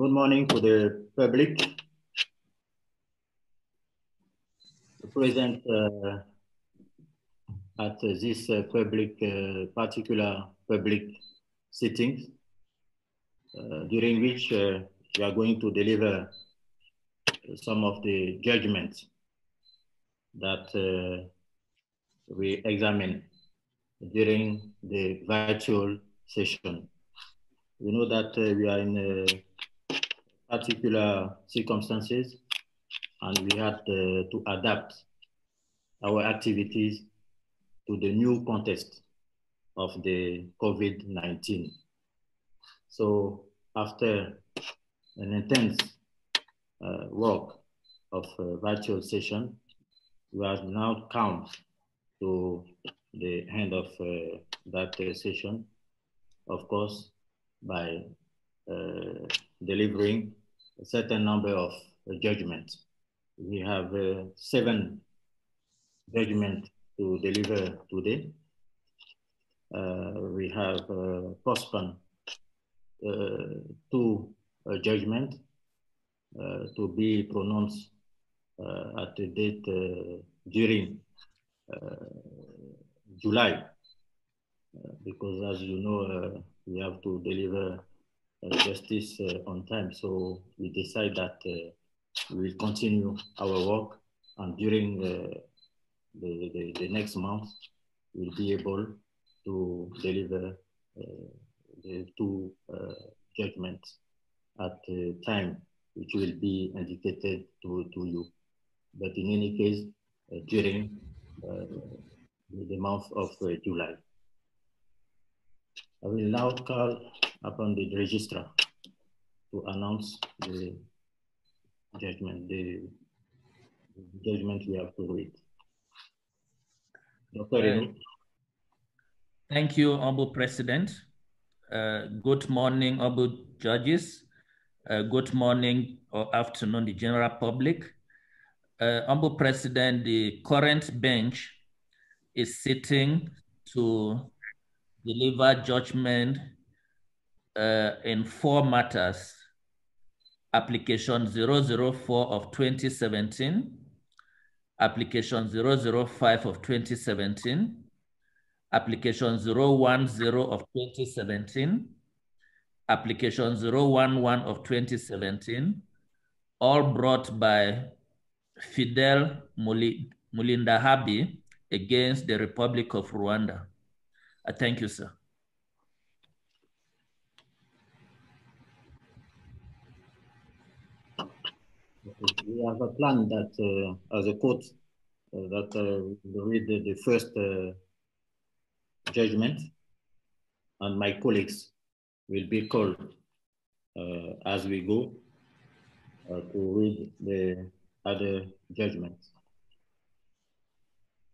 Good morning to the public. Present at this particular public sitting, during which we are going to deliver some of the judgments that we examine during the virtual session. We know that we are in particular circumstances, and we had to adapt our activities to the new context of the COVID-19. So after an intense work of virtual session, we have now come to the end of that session, of course, by delivering a certain number of judgments. We have 7 judgments to deliver today. We have postponed 2 judgments to be pronounced at the date during July, because as you know, we have to deliver justice on time. So we decide that we will continue our work, and during the next month, we'll be able to deliver the 2 judgments at the time which will be indicated to you. But in any case, during the month of July. I will now call upon the registrar to announce the judgment, the judgment we have to read. Dr. Reno. Thank you, Honorable President. Good morning, Honorable Judges. Good morning or afternoon, the general public. Honorable President, the current bench is sitting to deliver judgment in 4 matters: application 004 of 2017, application 005 of 2017, application 010 of 2017, application 011 of 2017, all brought by Fidel Mulindahabi against the Republic of Rwanda. Thank you, sir. We have a plan that as a court that we read the first judgment, and my colleagues will be called as we go to read the other judgments.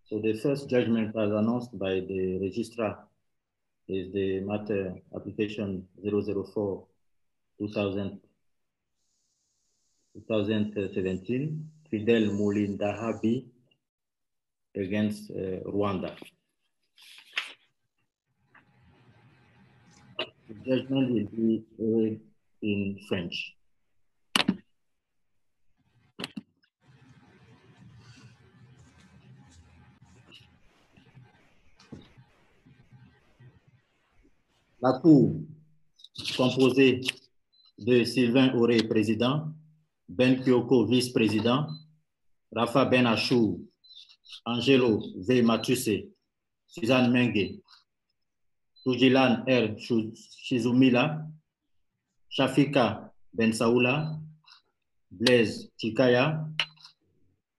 So the first judgment, as announced by the registrar, is the matter application 004 2017, Fidel Mulindahabi against Rwanda. The judgment will be read in French. La Cour, composée de Sylvain Auré, président, Ben Kyoko, vice-président, Rafa Ben Achou, Angelo V. Matuse, Suzanne Menge, Tujilan R. Shizumila, Shafika Ben Saoula, Blaise Chikaya,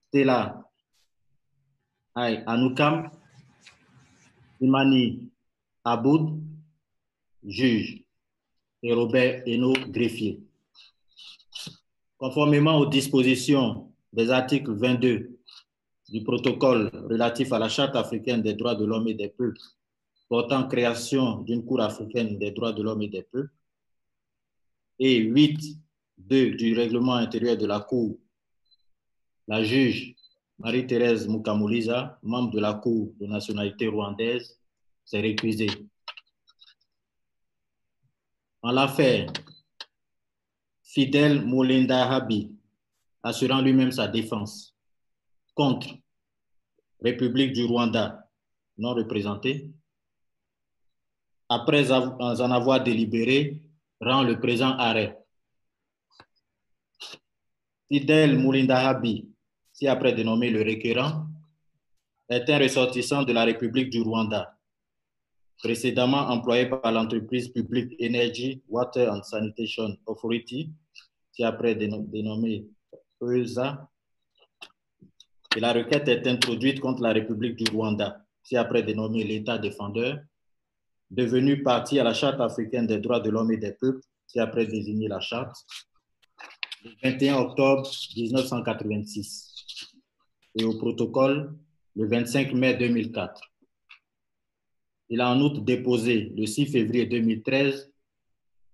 Stella I. Anoukam, Imani Aboud, juge, et Robert Eno, greffier. Conformément aux dispositions des articles 22 du protocole relatif à la Charte africaine des droits de l'homme et des peuples portant création d'une Cour africaine des droits de l'homme et des peuples, et 8.2 du règlement intérieur de la Cour, la juge Marie-Thérèse Mukamuliza, membre de la Cour de nationalité rwandaise, s'est récusée. En l'affaire Fidel Molinda Habi, assurant lui-même sa défense. Contre, République du Rwanda, non représenté. Après en avoir délibéré, rend le présent arrêt. Fidel Molinda Habi, si après dénommé le requérant, est un ressortissant de la République du Rwanda, précédemment employé par l'entreprise publique Energy, Water and Sanitation Authority, si après dénommé ESA, et la requête est introduite contre la République du Rwanda, si après dénommé l'État défendeur, devenu partie à la Charte africaine des droits de l'homme et des peuples, si après désigné la Charte, le 21 octobre 1986, et au protocole le 25 mai 2004. Il a en outre déposé le 6 février 2013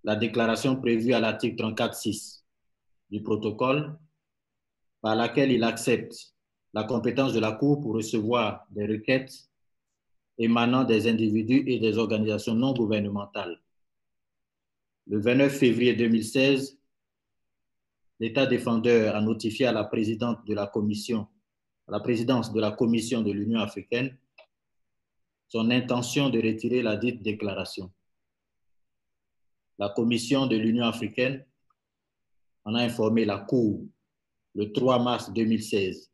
la déclaration prévue à l'article 34.6 du protocole par laquelle il accepte la compétence de la Cour pour recevoir des requêtes émanant des individus et des organisations non gouvernementales. Le 29 février 2016, l'État défendeur a notifié à la présidente de la Commission, à la présidence de la Commission de l'Union africaine, son intention de retirer la dite déclaration. La Commission de l'Union africaine en a informé la Cour le 3 mars 2016.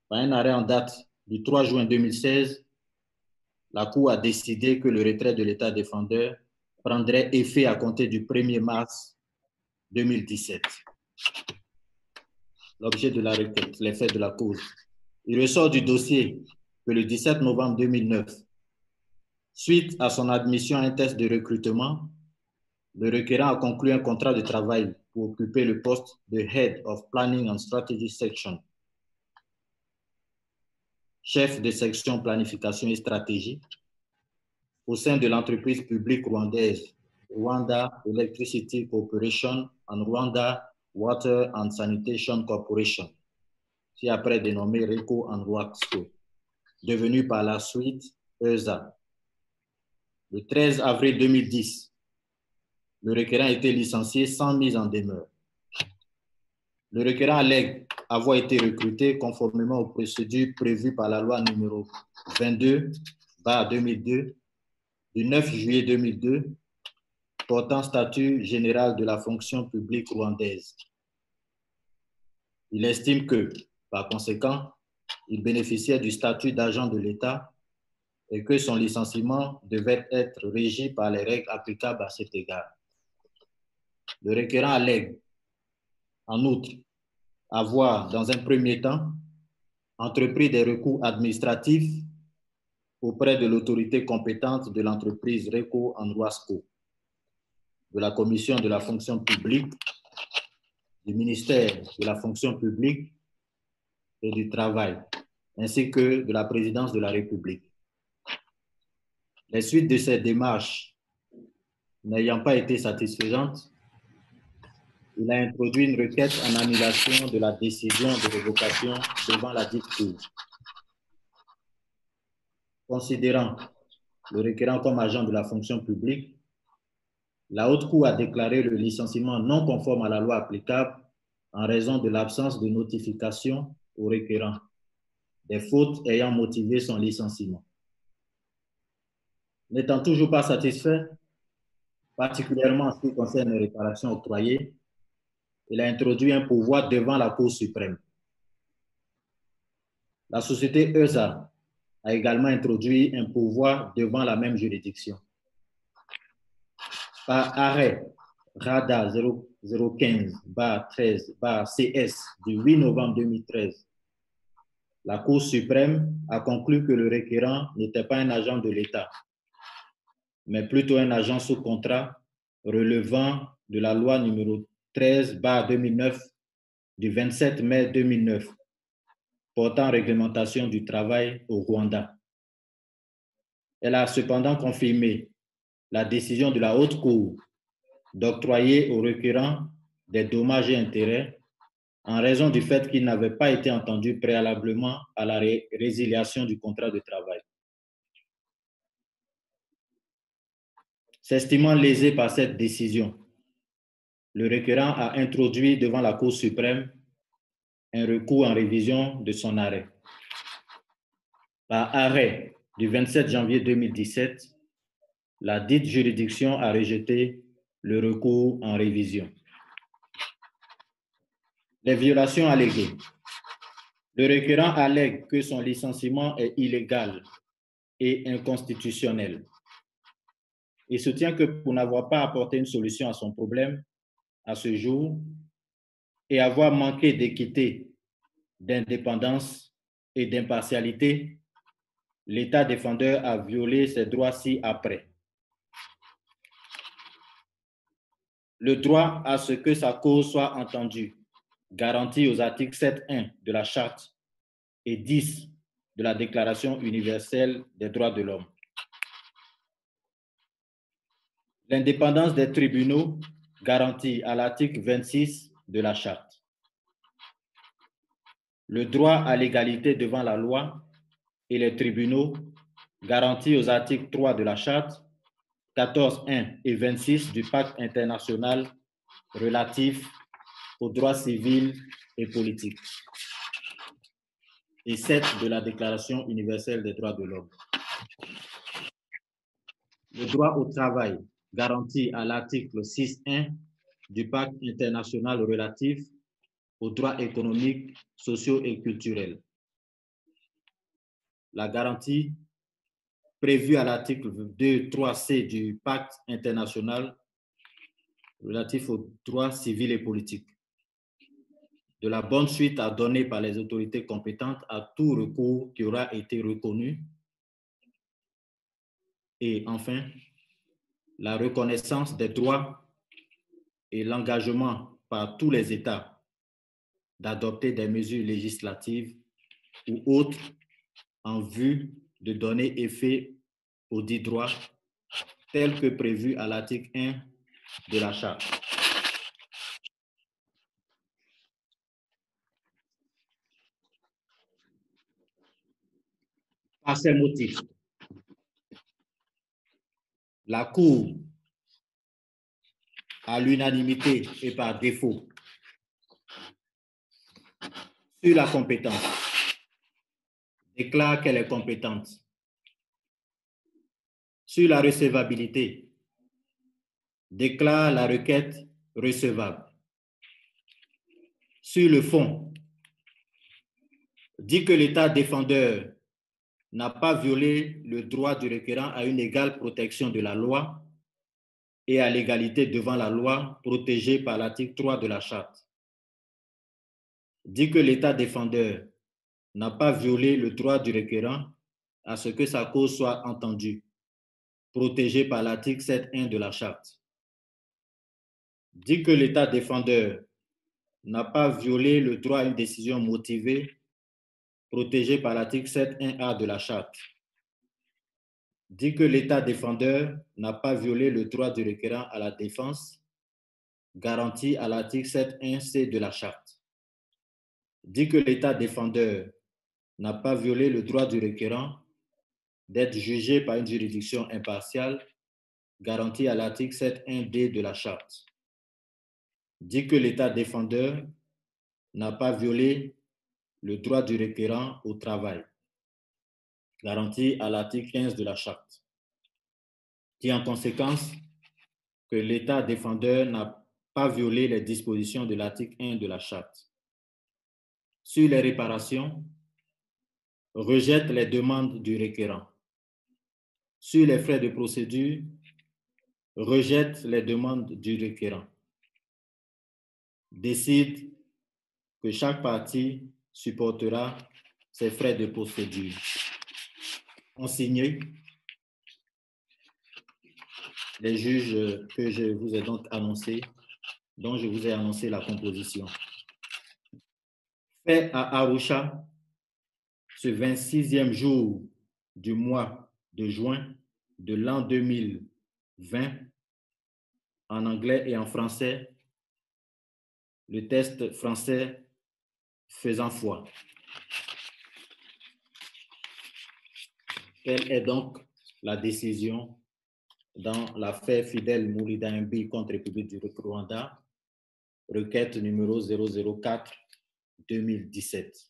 Par un arrêt en date du 3 juin 2016, la Cour a décidé que le retrait de l'État défendeur prendrait effet à compter du 1er mars 2017. L'objet de la requête, les faits de la cause. Il ressort du dossier que le 17 novembre 2009, suite à son admission à un test de recrutement, le requérant a conclu un contrat de travail pour occuper le poste de Head of Planning and Strategy Section, chef de section planification et stratégie, au sein de l'entreprise publique rwandaise Rwanda Electricity Corporation and Rwanda Water and Sanitation Corporation, qui après dénommé RECO and Rwasco, devenu par la suite ESA. Le 13 avril 2010, le requérant a été licencié sans mise en demeure. Le requérant allègue avoir été recruté conformément aux procédures prévues par la loi numéro 22/2002 du 9 juillet 2002 portant statut général de la fonction publique rwandaise. Il estime que, par conséquent, il bénéficiait du statut d'agent de l'État et que son licenciement devait être régi par les règles applicables à cet égard. Le requérant allègue, en outre, avoir, dans un premier temps, entrepris des recours administratifs auprès de l'autorité compétente de l'entreprise RECO and Rwasco, de la Commission de la fonction publique, du ministère de la fonction publique et du travail, ainsi que de la présidence de la République. Les suites de ces démarches n'ayant pas été satisfaisantes, il a introduit une requête en annulation de la décision de révocation devant la dite Cour. Considérant le requérant comme agent de la fonction publique, la Haute Cour a déclaré le licenciement non conforme à la loi applicable en raison de l'absence de notification au requérant des fautes ayant motivé son licenciement. N'étant toujours pas satisfait, particulièrement en ce qui concerne les réparations octroyées, il a introduit un pouvoir devant la Cour suprême. La société ESA a également introduit un pouvoir devant la même juridiction. Par arrêt RADA 015/13/CS du 8 novembre 2013, la Cour suprême a conclu que le requérant n'était pas un agent de l'État, mais plutôt un agent sous contrat relevant de la loi numéro 13/2009 du 27 mai 2009 portant réglementation du travail au Rwanda. Elle a cependant confirmé la décision de la Haute Cour d'octroyer au requérant des dommages et intérêts en raison du fait qu'il n'avait pas été entendu préalablement à la résiliation du contrat de travail. S'estimant lésé par cette décision, le requérant a introduit devant la Cour suprême un recours en révision de son arrêt. Par arrêt du 27 janvier 2017, la dite juridiction a rejeté le recours en révision. Les violations alléguées. Le requérant allègue que son licenciement est illégal et inconstitutionnel. Il soutient que pour n'avoir pas apporté une solution à son problème à ce jour et avoir manqué d'équité, d'indépendance et d'impartialité, l'État défendeur a violé ses droits ci-après. Le droit à ce que sa cause soit entendue, garanti aux articles 7.1 de la Charte et 10 de la Déclaration universelle des droits de l'homme. L'indépendance des tribunaux, garantie à l'article 26 de la Charte. Le droit à l'égalité devant la loi et les tribunaux, garanti aux articles 3 de la Charte, 14.1 et 26 du Pacte international relatif aux droits civils et politiques, et 7 de la Déclaration universelle des droits de l'homme. Le droit au travail, garanti à l'article 6.1 du Pacte international relatif aux droits économiques, sociaux et culturels. La garantie prévue à l'article 2.3c du Pacte international relatif aux droits civils et politiques. De la bonne suite à donner par les autorités compétentes à tout recours qui aura été reconnu. Et enfin, la reconnaissance des droits et l'engagement par tous les États d'adopter des mesures législatives ou autres en vue de donner effet aux dits droits tels que prévus à l'article 1 de la Charte. Par ces motifs, la Cour, à l'unanimité et par défaut, sur la compétence, déclare qu'elle est compétente. Sur la recevabilité, déclare la requête recevable. Sur le fond, dit que l'État défendeur n'a pas violé le droit du requérant à une égale protection de la loi et à l'égalité devant la loi protégée par l'article 3 de la Charte. Dit que l'État défendeur n'a pas violé le droit du requérant à ce que sa cause soit entendue, protégée par l'article 7.1 de la Charte. Dit que l'État défendeur n'a pas violé le droit à une décision motivée, protégée par l'article 7.1a de la Charte. Dit que l'État défendeur n'a pas violé le droit du requérant à la défense, garanti à l'article 7.1c de la Charte. Dit que l'État défendeur n'a pas violé le droit du requérant d'être jugé par une juridiction impartiale, garanti à l'article 7.1d de la Charte. Dit que l'État défendeur n'a pas violé le droit du requérant au travail, garanti à l'article 15 de la Charte. Dit en conséquence que l'État défendeur n'a pas violé les dispositions de l'article 1 de la Charte. Sur les réparations, rejette les demandes du requérant. Sur les frais de procédure, rejette les demandes du requérant. Décide que chaque partie supportera ses frais de procédure. Consigné, les juges que je vous ai donc annoncés, dont je vous ai annoncé la composition. Fait à Arusha, ce 26e jour du mois de juin de l'an 2020, en anglais et en français, le test français faisant foi. Quelle est donc la décision dans l'affaire Fidèle Moulida Mbi contre République du Rwanda requête numéro 004-2017.